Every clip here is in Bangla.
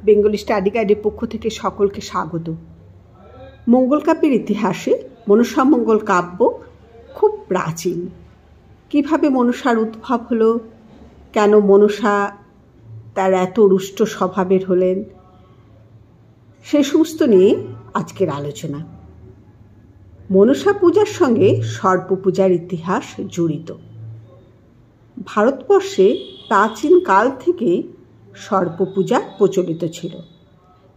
বেঙ্গলি স্টাডি গাইডের পক্ষ থেকে সকলকে স্বাগত। মঙ্গল কাব্যের ইতিহাসে মনসা মঙ্গল কাব্য খুব প্রাচীন। কিভাবে মনসার উদ্ভব হলো, কেন মনসা তার এত রুষ্ট স্বভাবের হলেন, সে সমস্ত নিয়ে আজকের আলোচনা। মনসা পূজার সঙ্গে সর্প পূজার ইতিহাস জড়িত। ভারতবর্ষে প্রাচীন কাল থেকে সর্প পূজা প্রচলিত ছিল।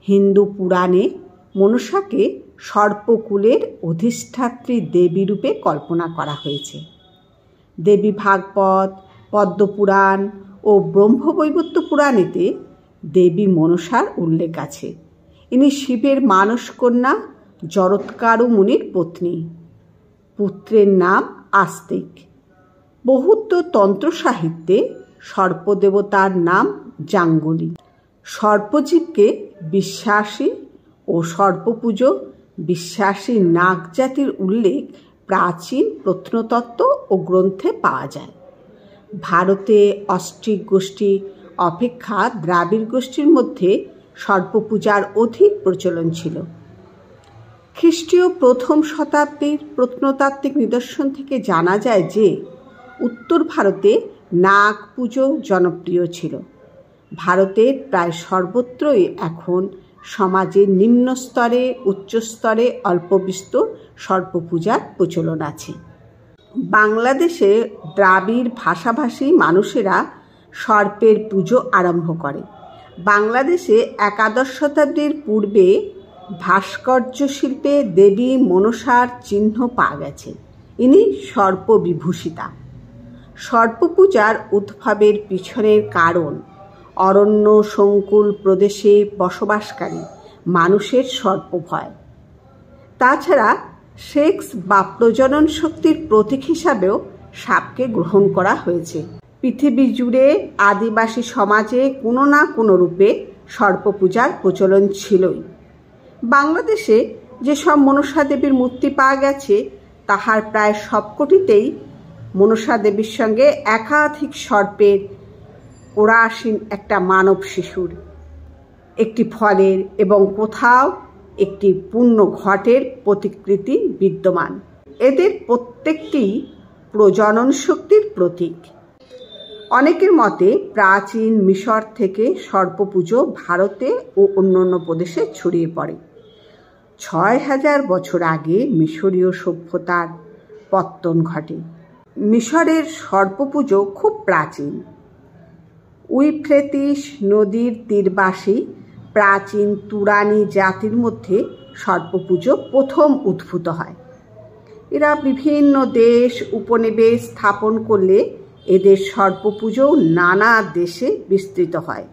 হিন্দু পুরাণে মনসাকে সর্পকুলের অধিষ্ঠাত্রী দেবী রূপে কল্পনা করা হয়েছে। দেবী ভাগবত, পদ্মপুরাণ ও ব্রহ্মবৈবর্ত পুরাণেতে দেবী মনসার উল্লেখ আছে। ইনি শিবের মানস কন্যা জরৎকারু মুনির পত্নী। পুত্রের নাম আস্তিক। বহুত্ব তন্ত্র সাহিত্যে সর্পদেবতার নাম জাঙ্গলি। সর্পজীবকে বিশ্বাসী ও সর্পপুজো বিশ্বাসী নাগ জাতির উল্লেখ প্রাচীন প্রত্নতত্ত্ব ও গ্রন্থে পাওয়া যায়। ভারতে অস্ট্রিক গোষ্ঠী অপেক্ষা দ্রাবিড় গোষ্ঠীর মধ্যে সর্পপূজার অধিক প্রচলন ছিল। খ্রিস্টীয় প্রথম শতাব্দীর প্রত্নতাত্ত্বিক নিদর্শন থেকে জানা যায় যে উত্তর ভারতে নাগ পুজো জনপ্রিয় ছিল। ভারতের প্রায় সর্বত্রই এখন সমাজের নিম্ন স্তরে উচ্চ স্তরে অল্প বিস্তর সর্পপূজার প্রচলন আছে। বাংলাদেশে দ্রাবিড় ভাষাভাষী মানুষেরা সর্পের পুজো আরম্ভ করে। বাংলাদেশে একাদশ শতাব্দীর পূর্বে ভাস্কর্য শিল্পে দেবী মনসার চিহ্ন পাওয়া গেছে। ইনি সর্পবিভূষিতা। সর্পপূজার উদ্ভবের পিছনের কারণ অরণ্য সংকুল প্রদেশে বসবাসকারী মানুষের সর্পভয়। তাছাড়া সেক্স বা প্রজনন শক্তির প্রতীক হিসাবেও সাপকে গ্রহণ করা হয়েছে। পৃথিবী জুড়ে আদিবাসী সমাজে কোনো না কোনো রূপে সর্পপূজার প্রচলন ছিলই। বাংলাদেশে যেসব মনসা দেবীর মূর্তি পাওয়া গেছে তাহার প্রায় সবকটিতেই মনসা দেবীর সঙ্গে একাধিক সর্পের ওরাসীন একটা মানব শিশুর, একটি ফলের এবং কোথাও একটি পূর্ণ ঘটের প্রতিকৃতি বিদ্যমান। এদের প্রত্যেকটি প্রজনন শক্তির প্রতীক। অনেকের মতে প্রাচীন মিশর থেকে সর্পপুজো ভারতে ও অন্যান্য প্রদেশে ছড়িয়ে পড়ে। ৬,০০০ বছর আগে মিশরীয় সভ্যতার পত্তন ঘটে। মিশরের সর্পপুজো খুব প্রাচীন। ইউফ্রেটিস নদীর তীরবাসী প্রাচীন তুরানি জাতির মধ্যে সর্পপুজো প্রথম উদ্ভূত হয়। এরা বিভিন্ন দেশ উপনিবেশ স্থাপন করলে এদের সর্পপুজো নানা দেশে বিস্তৃত হয়।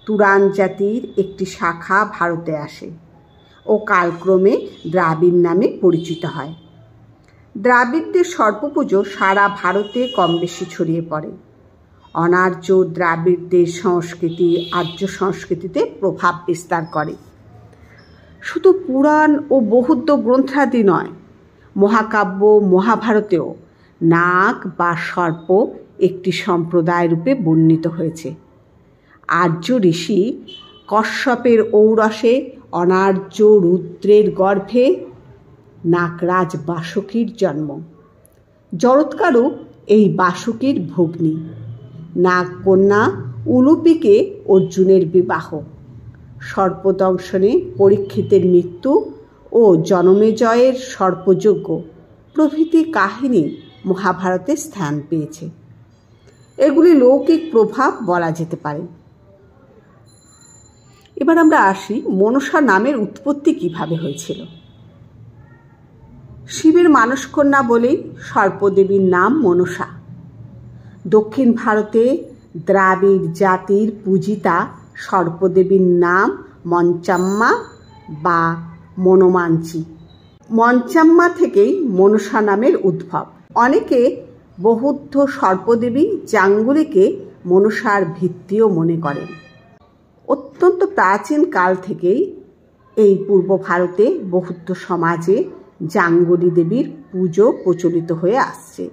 তুরান জাতির একটি শাখা ভারতে আসে ও কালক্রমে দ্রাবিড় নামে পরিচিত হয়। দ্রাবিড়দের সর্পপুজো সারা ভারতে কম বেশি ছড়িয়ে পড়ে। অনার্য দ্রাবিড়দের সংস্কৃতি আর্য সংস্কৃতিতে প্রভাব বিস্তার করে। শুধু পুরাণ ও বৌদ্ধ গ্রন্থাদি নয়, মহাকাব্য মহাভারতেও নাগ বা সর্প একটি সম্প্রদায় রূপে বর্ণিত হয়েছে। আর্য ঋষি কশ্যপের ঔরসে অনার্য রুদ্রের গর্ভে নাগরাজ বাসুকীর জন্ম। জরৎকারু এই বাসুকীর ভগ্নী। নাগকন্যা উলুপিকে অর্জুনের বিবাহ, সর্পদংশনে পরীক্ষিতের মৃত্যু ও জনমেজয়ের সর্পযজ্ঞ প্রভৃতি কাহিনী মহাভারতে স্থান পেয়েছে। এগুলি লৌকিক প্রভাব বলা যেতে পারে। এবার আমরা আসি মনসা নামের উৎপত্তি কিভাবে হয়েছিল। শিবের মানসকন্যা বলেই সর্পদেবীর নাম মনসা। দক্ষিণ ভারতে দ্রাবিড় জাতির পূজিতা সর্পদেবীর নাম মঞ্চাম্মা বা মনোমাঞ্চি। মঞ্চাম্মা থেকেই মনসা নামের উদ্ভব। অনেকে বৌদ্ধ সর্পদেবী জাঙ্গুলিকে মনসার ভিত্তিও মনে করেন। অত্যন্ত প্রাচীন কাল থেকেই এই পূর্ব ভারতে বৌদ্ধ সমাজে জাঙ্গুলি দেবীর পুজো প্রচলিত হয়ে আসছে।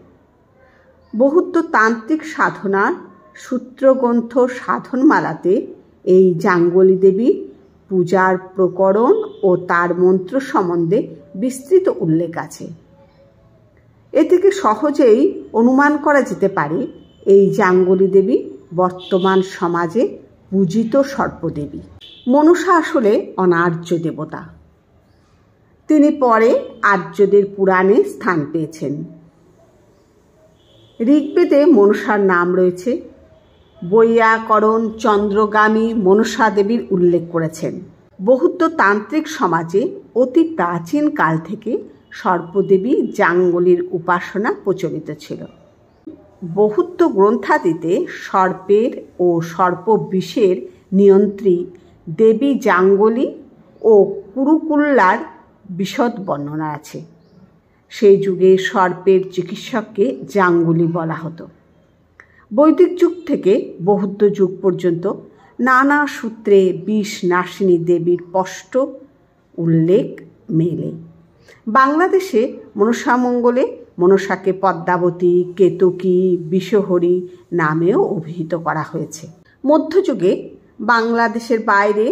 বৌদ্ধ তান্ত্রিক সাধনার সূত্রগ্রন্থ সাধনমালাতে এই জাঙ্গলী দেবীর পূজার প্রকরণ ও তার মন্ত্র সম্বন্ধে বিস্তৃত উল্লেখ আছে। এ থেকে সহজেই অনুমান করা যেতে পারে এই জাঙ্গলী দেবী বর্তমান সমাজে পূজিত সর্পদেবী। মনসা আসলে অনার্য দেবতা। তিনি পরে আর্যদের পুরাণে স্থান পেয়েছেন। ঋগ্বেদে মনসার নাম রয়েছে। বৈয়াকরণ চন্দ্রগামী মনসা দেবীর উল্লেখ করেছেন। বৌদ্ধ তান্ত্রিক সমাজে অতি প্রাচীন কাল থেকে সর্পদেবী জাঙ্গলীর উপাসনা প্রচলিত ছিল। বৌদ্ধ গ্রন্থাদিতে সর্পের ও সর্পবিষের নিয়ন্ত্রী দেবী জাঙ্গলী ও কুরুকুল্লার বিশদ বর্ণনা আছে। সেই যুগে সর্পের চিকিৎসককে জাঙ্গলী বলা হতো। বৈদিক যুগ থেকে বৌদ্ধ যুগ পর্যন্ত নানা সূত্রে বিষ নাশিনী দেবীর স্পষ্ট উল্লেখ মেলে। বাংলাদেশে মনসামঙ্গলে মনসাকে পদ্মাবতী, কেতকী, বিষহরী নামেও অভিহিত করা হয়েছে। মধ্যযুগে বাংলাদেশের বাইরে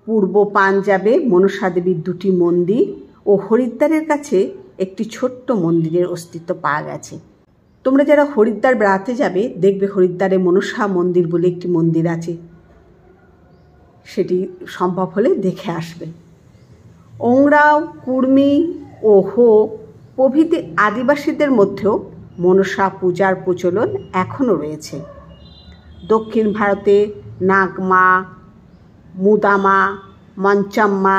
পূর্ব পাঞ্জাবে মনসা দেবীর দুটি মন্দির ও হরিদ্বারের কাছে একটি ছোট্ট মন্দিরের অস্তিত্ব পাওয়া গেছে। তোমরা যারা হরিদ্বার বেড়াতে যাবে দেখবে হরিদ্বারে মনসা মন্দির বলে একটি মন্দির আছে, সেটি সম্ভব হলে দেখে আসবে। ওংরাও, কুর্মি ও হো প্রভৃতি আদিবাসীদের মধ্যেও মনসা পূজার প্রচলন এখনও রয়েছে। দক্ষিণ ভারতে নাগমা, মুদামা, মঞ্চাম্মা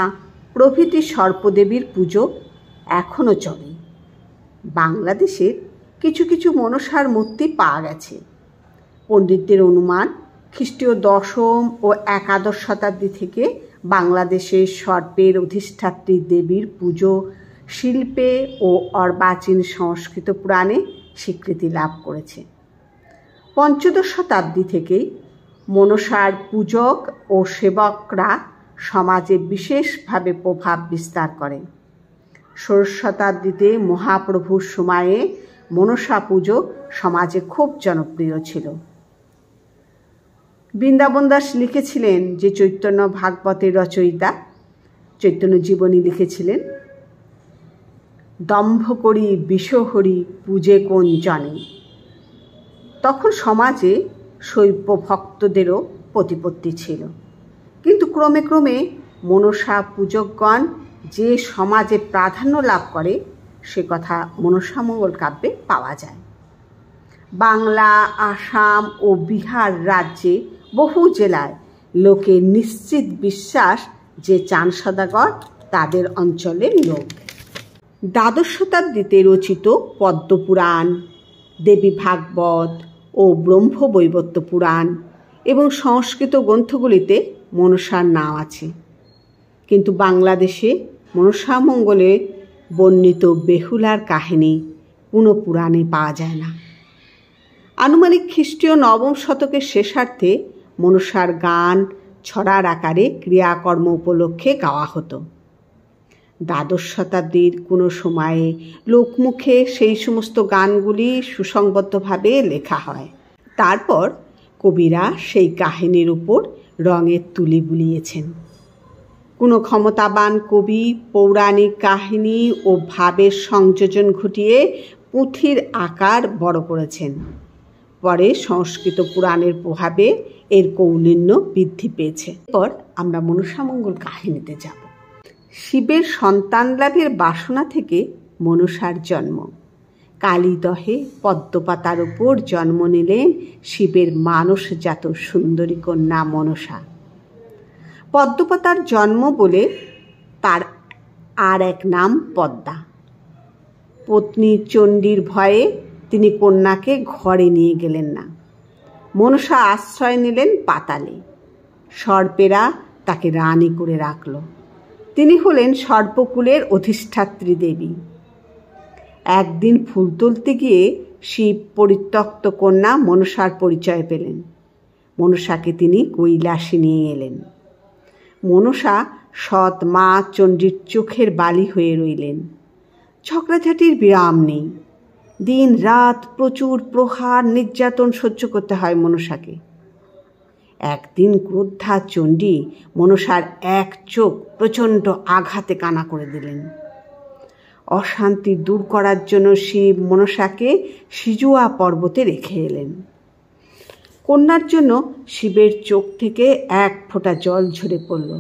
প্রভৃতি সর্পদেবীর পুজো এখনও চলে। বাংলাদেশের কিছু কিছু মনসার মূর্তি পাওয়া গেছে। পণ্ডিতদের অনুমান খ্রিস্টীয় 10ম ও 11দশ শতাব্দী থেকে বাংলাদেশের সর্পের অধিষ্ঠাত্রী দেবীর পুজো শিল্পে ও অর্বাচীন সংস্কৃত পুরাণে স্বীকৃতি লাভ করেছে। 15দশ শতাব্দী থেকেই মনসার পূজক ও সেবকরা সমাজে বিশেষভাবে প্রভাব বিস্তার করেন। 16 শতাব্দীতে মহাপ্রভুর সময়ে মনসা পুজো সমাজে খুব জনপ্রিয় ছিল। বৃন্দাবন দাস লিখেছিলেন যে চৈতন্য ভাগবতের রচয়িতা চৈতন্য জীবনী লিখেছিলেন, দম্ভ করি বিষহরি পূজে কোন জনে। তখন সমাজে শৈব ভক্তদেরও প্রতিপত্তি ছিল, কিন্তু ক্রমে ক্রমে মনসা পূজকগণ যে সমাজে প্রাধান্য লাভ করে সে কথা মনসামঙ্গল কাব্যে পাওয়া যায়। বাংলা, আসাম ও বিহার রাজ্যে বহু জেলায় লোকের নিশ্চিত বিশ্বাস যে চান সদাগর তাদের অঞ্চলের লোক। দ্বাদশ শতাব্দীতে রচিত পদ্মপুরাণ, দেবী ভাগবত ও ব্রহ্মবৈবর্ত পুরাণ এবং সংস্কৃত গ্রন্থগুলিতে মনসার নাম আছে, কিন্তু বাংলাদেশে মনসামঙ্গলে বর্ণিত বেহুলার কাহিনী কোনো পুরাণে পাওয়া যায় না। আনুমানিক খ্রিস্টীয় 9ম শতকের শেষার্ধে মনসার গান ছড়ার আকারে ক্রিয়াকর্ম উপলক্ষে গাওয়া হতো। দ্বাদশ শতাব্দীর কোনো সময়ে লোকমুখে সেই সমস্ত গানগুলি সুসংবদ্ধভাবে লেখা হয়। তারপর কবিরা সেই কাহিনীর উপর রঙের তুলি বুলিয়েছেন। কোনো ক্ষমতাবান কবি পৌরাণিক কাহিনী ও ভাবের সংযোজন ঘটিয়ে পুঁথির আকার বড় করেছেন। পরে সংস্কৃত পুরাণের প্রভাবে এর কৌলিন্য বৃদ্ধি পেয়েছে। এরপর আমরা মনসামঙ্গল কাহিনীতে যাব। শিবের সন্তান লাভের বাসনা থেকে মনসার জন্ম। কালীদহে পদ্মপাতার উপর জন্ম নিলেন শিবের মানসজাত সুন্দরী কন্যা মনসা। পদ্মপাতার জন্ম বলে তার আর এক নাম পদ্মা। পত্নী চণ্ডীর ভয়ে তিনি কন্যাকে ঘরে নিয়ে গেলেন না। মনসা আশ্রয় নিলেন পাতালে। সর্পেরা তাকে রানী করে রাখল। তিনি হলেন সর্পকুলের অধিষ্ঠাত্রী দেবী। একদিন ফুল তুলতে গিয়ে শিব পরিত্যক্ত কন্যা মনসার পরিচয় পেলেন। মনসাকে তিনি কৈলাসে নিয়ে এলেন। মনসা সৎ মা চণ্ডীর চোখের বালি হয়ে রইলেন। ঝগড়াঝাটির বিরাম নেই। দিন রাত প্রচুর প্রহার নির্যাতন সহ্য করতে হয় মনসাকে। একদিন ক্রুদ্ধা চণ্ডী মনসার এক চোখ প্রচণ্ড আঘাতে কানা করে দিলেন। অশান্তি দূর করার জন্য শিব মনসাকে সিজুয়া পর্বতে রেখে এলেন। কন্যার জন্য শিবের চোখ থেকে এক ফোঁটা জল ঝরে পড়ল।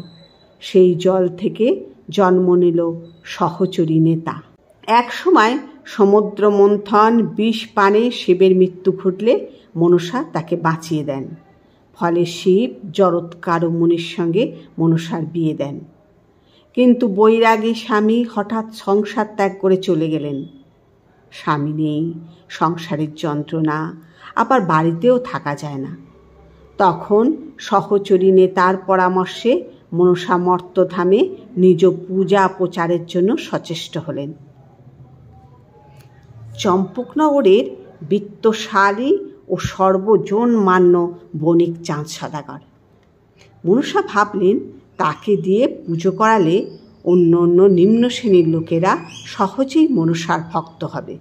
সেই জল থেকে জন্ম নিল সহচরী নেতা। এক সময় সমুদ্র মন্থন বিষ পানে শিবের মৃত্যু ঘটলে মনসা তাকে বাঁচিয়ে দেন। ফলে শিব জরৎকার মুনির সঙ্গে মনসার বিয়ে দেন। কিন্তু বৈরাগী স্বামী হঠাৎ সংসার ত্যাগ করে চলে গেলেন। স্বামী নেই, সংসারের যন্ত্রণা, আবার বাড়িতেও থাকা যায় না। তখন সহচরী নেতার পরামর্শে মনসা মর্তধামে নিজ পূজা প্রচারের জন্য সচেষ্ট হলেন। চম্পকনগরের বিত্তশালী ও সর্বজনমান্য বণিক চাঁদ সদাগর। মনসা ভাবলেন তাকে দিয়ে পুজো করালে অন্য অন্য নিম্ন শ্রেণীর লোকেরা সহজেই মনসার ভক্ত হবে।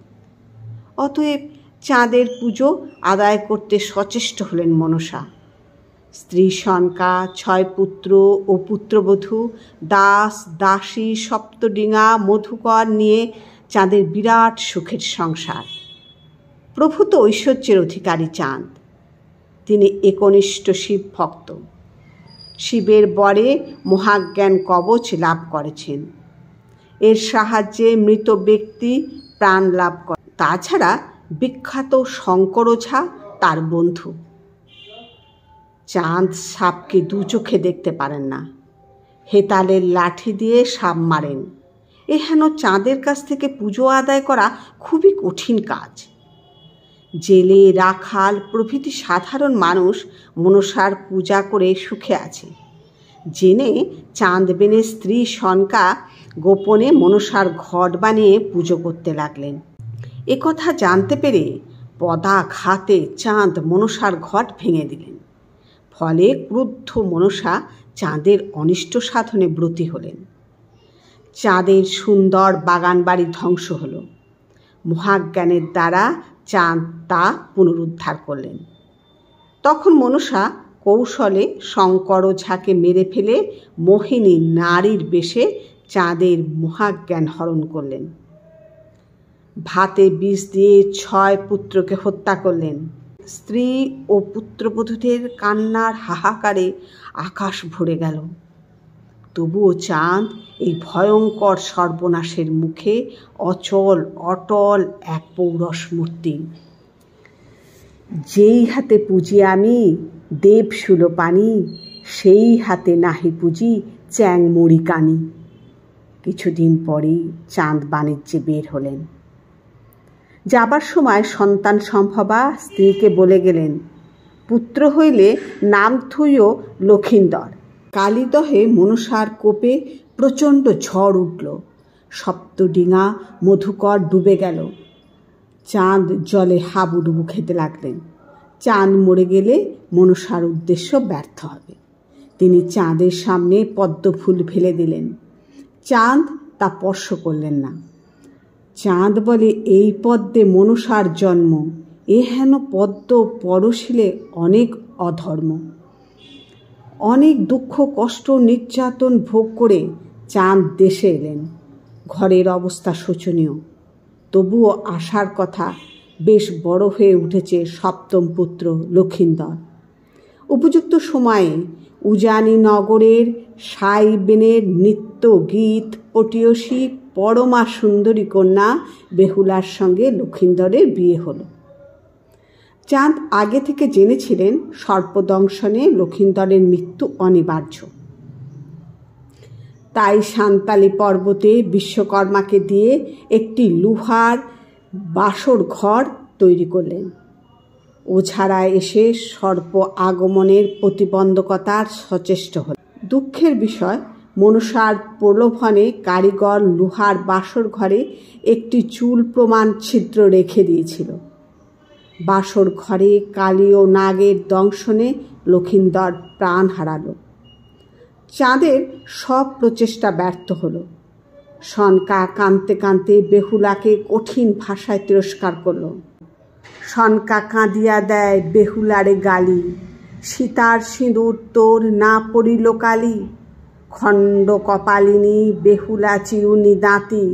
অতএব চাঁদের পুজো আদায় করতে সচেষ্ট হলেন মনসা। স্ত্রী সনকা, 6 পুত্র ও পুত্রবধূ, দাস দাসী, সপ্তডিঙা, মধুকর নিয়ে চাঁদের বিরাট সুখের সংসার। প্রভূত ঐশ্বর্যের অধিকারী চাঁদ। তিনি একনিষ্ঠ শিব ভক্ত। শিবের বরে মহাজ্ঞান কবচ লাভ করেছেন। এর সাহায্যে মৃত ব্যক্তি প্রাণ লাভ করে। তাছাড়া বিখ্যাত শঙ্কর ওঝা তার বন্ধু। চাঁদ সাপকে 2 চোখে দেখতে পারেন না। হেতালের লাঠি দিয়ে সাপ মারেন। এহেন চাঁদের কাছ থেকে পুজো আদায় করা খুবই কঠিন কাজ। জেলে, রাখাল প্রভৃতি সাধারণ মানুষ মনসার পূজা করে সুখে আছে জেনে চাঁদবেনের স্ত্রী সনকা গোপনে মনসার ঘট বানিয়ে পুজো করতে লাগলেন। একথা জানতে পেরে পদাঘাতে চাঁদ মনসার ঘট ভেঙে দিলেন। ফলে ক্রুদ্ধ মনসা চাঁদের অনিষ্ট সাধনে ব্রতী হলেন। চাঁদের সুন্দর বাগান বাড়ি ধ্বংস হল। মহাজ্ঞানের দ্বারা চাঁদ তা পুনরুদ্ধার করলেন। তখন মনসা কৌশলে শঙ্কর ওঝাকে মেরে ফেলে মোহিনী নারীর বেশে চাঁদের মহাজ্ঞান হরণ করলেন। ভাতে বিষ দিয়ে 6 পুত্রকে হত্যা করলেন। স্ত্রী ও পুত্রবধূদের কান্নার হাহাকারে আকাশ ভরে গেল। তবুও চাঁদ এই ভয়ঙ্কর সর্বনাশের মুখে অচল অটল এক পৌরস মূর্তি। যেই হাতে পুজি আমি দেব সুলোপানি, সেই হাতে নাহি পুজি চ্যাং মুড়ি কানি। কিছুদিন পরেই চাঁদ বাণিজ্যে বের হলেন। যাবার সময় সন্তান সম্ভবা স্ত্রীকে বলে গেলেন, পুত্র হইলে নাম থুইও লক্ষিন্দর। কালীদহে মনসার কোপে প্রচণ্ড ঝড় উঠল। সপ্তডিঙা মধুকর ডুবে গেল। চাঁদ জলে হাবুডুবু খেতে লাগলেন। চাঁদ মরে গেলে মনসার উদ্দেশ্য ব্যর্থ হবে। তিনি চাঁদের সামনে পদ্মফুল ফেলে দিলেন। চাঁদ তা স্পর্শ করলেন না। চাঁদ বলে, এই পদ্মে মনসার জন্ম, এ হেন পদ্ম পরশিলে অনেক অধর্ম। অনেক দুঃখ কষ্ট নির্যাতন ভোগ করে চাঁদ দেশে এলেন। ঘরের অবস্থা শোচনীয়। তবুও আশার কথা, বেশ বড় হয়ে উঠেছে 7ম পুত্র লক্ষিন্দর। উপযুক্ত সময়ে উজানি নগরের সাইবেনের নৃত্য গীত পটীয়সী পরমা সুন্দরী কন্যা বেহুলার সঙ্গে লক্ষিন্দরের বিয়ে হল। চাঁদ আগে থেকে জেনেছিলেন সর্পদংশনে লক্ষিন্দরের মৃত্যু অনিবার্য। তাই সান্তালি পর্বতে বিশ্বকর্মাকে দিয়ে একটি লোহার বাসর ঘর তৈরি করলেন। ওঝারা এসে সর্প আগমনের প্রতিবন্ধকতার সচেষ্ট হল। দুঃখের বিষয়, মনসার প্রলোভনে কারিগর লোহার বাসর ঘরে একটি চুল প্রমাণ ছিদ্র রেখে দিয়েছিল। বাসর ঘরে কালী ও নাগের দংশনে লক্ষিন্দর প্রাণ হারাল। চাঁদের সব প্রচেষ্টা ব্যর্থ হল। সনকা কাঁদতে কাঁদতে বেহুলাকে কঠিন ভাষায় তিরস্কার করল। সনকা কাঁদিয়া দেয় বেহুলারে গালি, সীতার সিঁদুর তোর না পড়িল কালি, খণ্ড কপালিনী বেহুলা চিরুনি দাঁতি,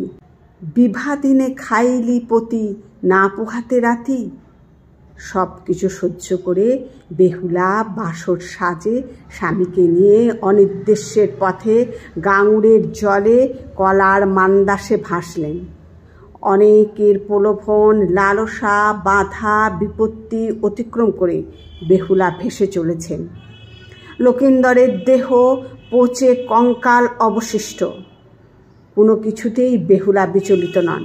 বিভা দিনে খাইলি পতি না পোহাতে রাতি। সব কিছু সহ্য করে বেহুলা বাসর সাজে স্বামীকে নিয়ে অনির্দেশ্যের পথে গাঙুরের জলে কলার মান্দাসে ভাসলেন। অনেকের প্রলোভন, লালসা, বাধা, বিপত্তি অতিক্রম করে বেহুলা ভেসে চলেছেন। লক্ষিন্দরের দেহ পচে কঙ্কাল অবশিষ্ট। কোনো কিছুতেই বেহুলা বিচলিত নন।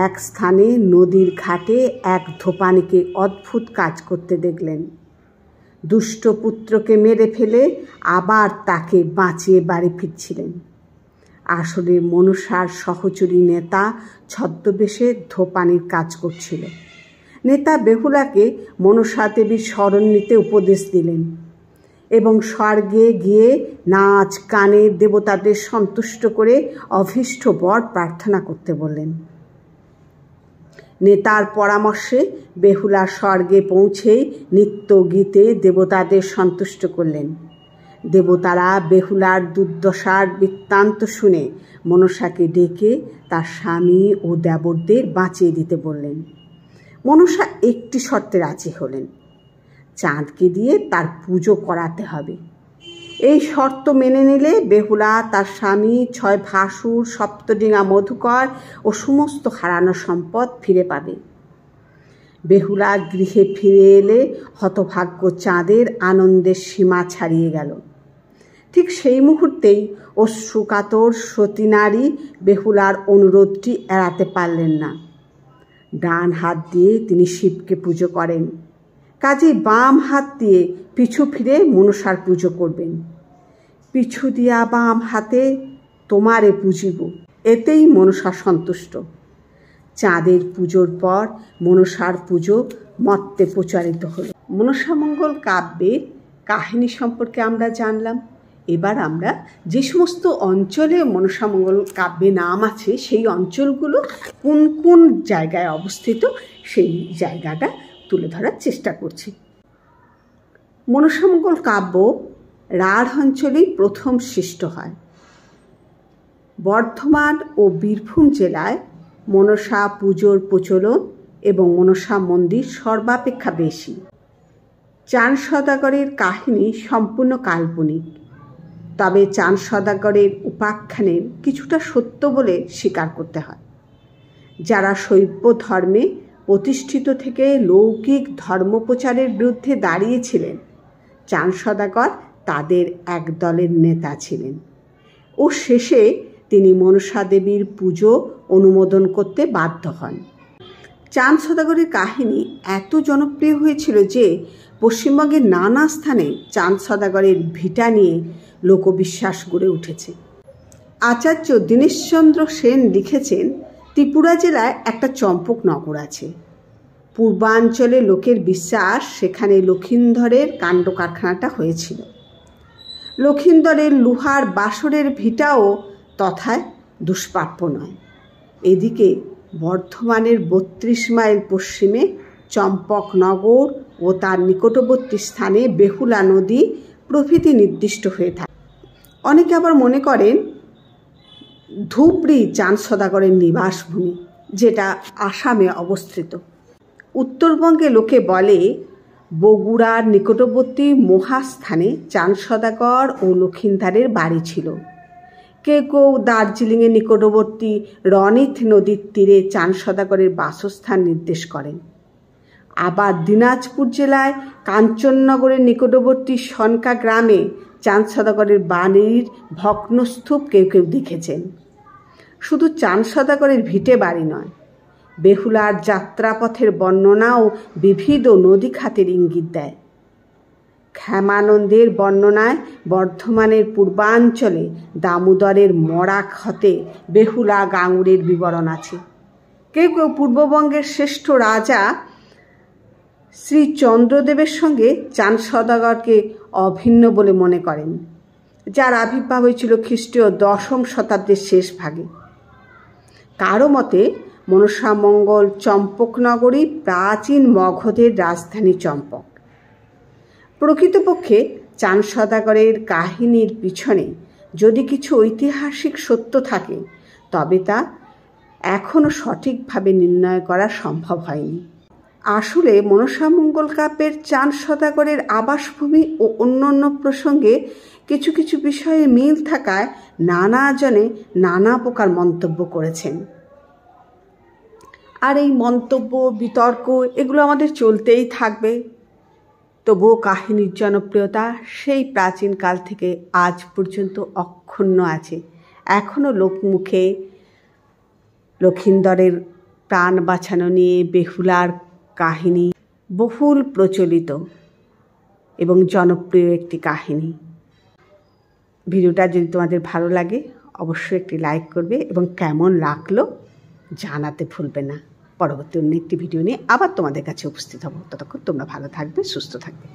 এক স্থানে নদীর ঘাটে এক ধোপানিকে অদ্ভুত কাজ করতে দেখলেন। দুষ্ট পুত্রকে মেরে ফেলে আবার তাকে বাঁচিয়ে বাড়ি ফিরছিলেন। আসলে মনসার সহচরী নেতা ছদ্মবেশে ধোপানির কাজ করছিল। নেতা বেহুলাকে মনসা দেবীর শরণ নিতে উপদেশ দিলেন এবং স্বর্গে গিয়ে নাচ গানে দেবতাদের সন্তুষ্ট করে অভীষ্ট বর প্রার্থনা করতে বললেন। নেতার পরামর্শে বেহুলা স্বর্গে পৌঁছেই নৃত্য গীতে দেবতাদের সন্তুষ্ট করলেন। দেবতারা বেহুলার দুর্দশার বৃত্তান্ত শুনে মনসাকে ডেকে তার স্বামী ও দেবরদের বাঁচিয়ে দিতে বললেন। মনসা একটি শর্তে রাজি হলেন, চাঁদকে দিয়ে তার পুজো করাতে হবে। এই শর্ত মেনে নিলে বেহুলা তার স্বামী, 6 ভাসুর, সপ্তডিঙা মধুকর ও সমস্ত হারানো সম্পদ ফিরে পাবে। বেহুলা গৃহে ফিরে এলে হতভাগ্য চাঁদের আনন্দের সীমা ছাড়িয়ে গেল। ঠিক সেই মুহূর্তেই অশ্রুকাতর সতীনারী বেহুলার অনুরোধটি এড়াতে পারলেন না। ডান হাত দিয়ে তিনি শিবকে পুজো করেন, কাজেই বাম হাত দিয়ে পিছু ফিরে মনসার পুজো করবেন। পিছু দিয়া বাম হাতে তোমারে পুজিব, এতেই মনসা সন্তুষ্ট। চাঁদের পুজোর পর মনসার পুজো মর্তে প্রচারিত হল। মনসামঙ্গল কাব্যের কাহিনী সম্পর্কে আমরা জানলাম। এবার আমরা যে সমস্ত অঞ্চলে মনসামঙ্গল কাব্যে নাম আছে সেই অঞ্চলগুলো কোন কোন জায়গায় অবস্থিত সেই জায়গাটা তুলে ধরার চেষ্টা করছি। মনসামঙ্গল কাব্য রাঢ় অঞ্চলেই প্রথম সৃষ্ট হয়। বর্ধমান ও বীরভূম জেলায় মনসা পুজোর প্রচলন এবং মনসা মন্দির সর্বাপেক্ষা বেশি। চাঁদ সওদাগরের কাহিনী সম্পূর্ণ কাল্পনিক, তবে চাঁদ সওদাগরের উপাখ্যানের কিছুটা সত্য বলে স্বীকার করতে হয়। যারা শৈব ধর্মে প্রতিষ্ঠিত থেকে লৌকিক ধর্মপ্রচারের বিরুদ্ধে দাঁড়িয়েছিলেন, চাঁদ সওদাগর তাদের এক দলের নেতা ছিলেন ও শেষে তিনি মনসা দেবীর পুজো অনুমোদন করতে বাধ্য হন। চাঁদ সওদাগরের কাহিনী এত জনপ্রিয় হয়েছিল যে পশ্চিমবঙ্গের নানা স্থানে চাঁদ সওদাগরের ভিটা নিয়ে লোকবিশ্বাস গড়ে উঠেছে। আচার্য দীনেশচন্দ্র সেন লিখেছেন, ত্রিপুরা জেলায় একটা চম্পকনগর আছে। পূর্বাঞ্চলে লোকের বিশ্বাস সেখানে লক্ষিন্দরের কাণ্ড কারখানাটা হয়েছিল। লক্ষিন্দরের লোহার বাসরের ভিটাও তথায় দুষ্প্রাপ্য নয়। এদিকে বর্ধমানের 32 মাইল পশ্চিমে চম্পকনগর ও তার নিকটবর্তী স্থানে বেহুলা নদী প্রভৃতি নির্দিষ্ট হয়ে থাকে। অনেকে আবার মনে করেন ধুবড়ি চাঁদ সওদাগরের নিবাসভূমি, যেটা আসামে অবস্থিত। উত্তরবঙ্গে লোকে বলে বগুড়ার নিকটবর্তী মহাস্থানে চাঁদ সওদাগর ও লক্ষিন্দরের বাড়ি ছিল। কেউ কেউ দার্জিলিংয়ের নিকটবর্তী রনিত নদীর তীরে চাঁদ সওদাগরের বাসস্থান নির্দেশ করেন। আবার দিনাজপুর জেলায় কাঞ্চননগরের নিকটবর্তী সনকা গ্রামে চাঁদ সওদাগরের বাড়ির ভগ্নস্তূপ কেউ কেউ দেখেছেন। শুধু চাঁদ সওদাগরের ভিটে বাড়ি নয়, বেহুলার যাত্রাপথের বর্ণনাও বিবিধ নদী খাতের ইঙ্গিত দেয়। ক্ষেমানন্দের বর্ণনায় বর্ধমানের পূর্বাঞ্চলে দামোদরের মরাক হতে বেহুলা গাঙুরের বিবরণ আছে। কেউ কেউ পূর্ববঙ্গের শ্রেষ্ঠ রাজা শ্রী চন্দ্রদেবের সঙ্গে চাঁদ সওদাগরকে অভিন্ন বলে মনে করেন, যার আবির্ভাব হয়েছিল খ্রিস্টীয় 10ম শতাব্দীর শেষ ভাগে। কারো মতে মনসামঙ্গল চম্পকনগরী প্রাচীন মগধের রাজধানী চম্পক। প্রকৃতপক্ষে চাঁদ সওদাগরের কাহিনীর পিছনে যদি কিছু ঐতিহাসিক সত্য থাকে তবে তা এখনও সঠিকভাবে নির্ণয় করা সম্ভব হয়নি। আসলে মনসামঙ্গল কাব্যের চাঁদ সওদাগরের আবাসভূমি ও অন্যান্য প্রসঙ্গে কিছু কিছু বিষয়ে মিল থাকায় নানাজনে নানা প্রকার মন্তব্য করেছেন। আর এই মন্তব্য বিতর্ক এগুলো আমাদের চলতেই থাকবে। তবুও কাহিনীর জনপ্রিয়তা সেই প্রাচীনকাল থেকে আজ পর্যন্ত অক্ষুণ্ণ আছে। এখনও লোকমুখে লক্ষিন্দরের প্রাণ বাঁচানো নিয়ে বেহুলার কাহিনী বহুল প্রচলিত এবং জনপ্রিয় একটি কাহিনী। ভিডিওটা যদি তোমাদের ভালো লাগে অবশ্যই একটি লাইক করবে এবং কেমন লাগলো জানাতে ভুলবে না। পরবর্তী অন্য একটি ভিডিও নিয়ে আবার তোমাদের কাছে উপস্থিত হব। ততক্ষণ তোমরা ভালো থাকবে, সুস্থ থাকবে।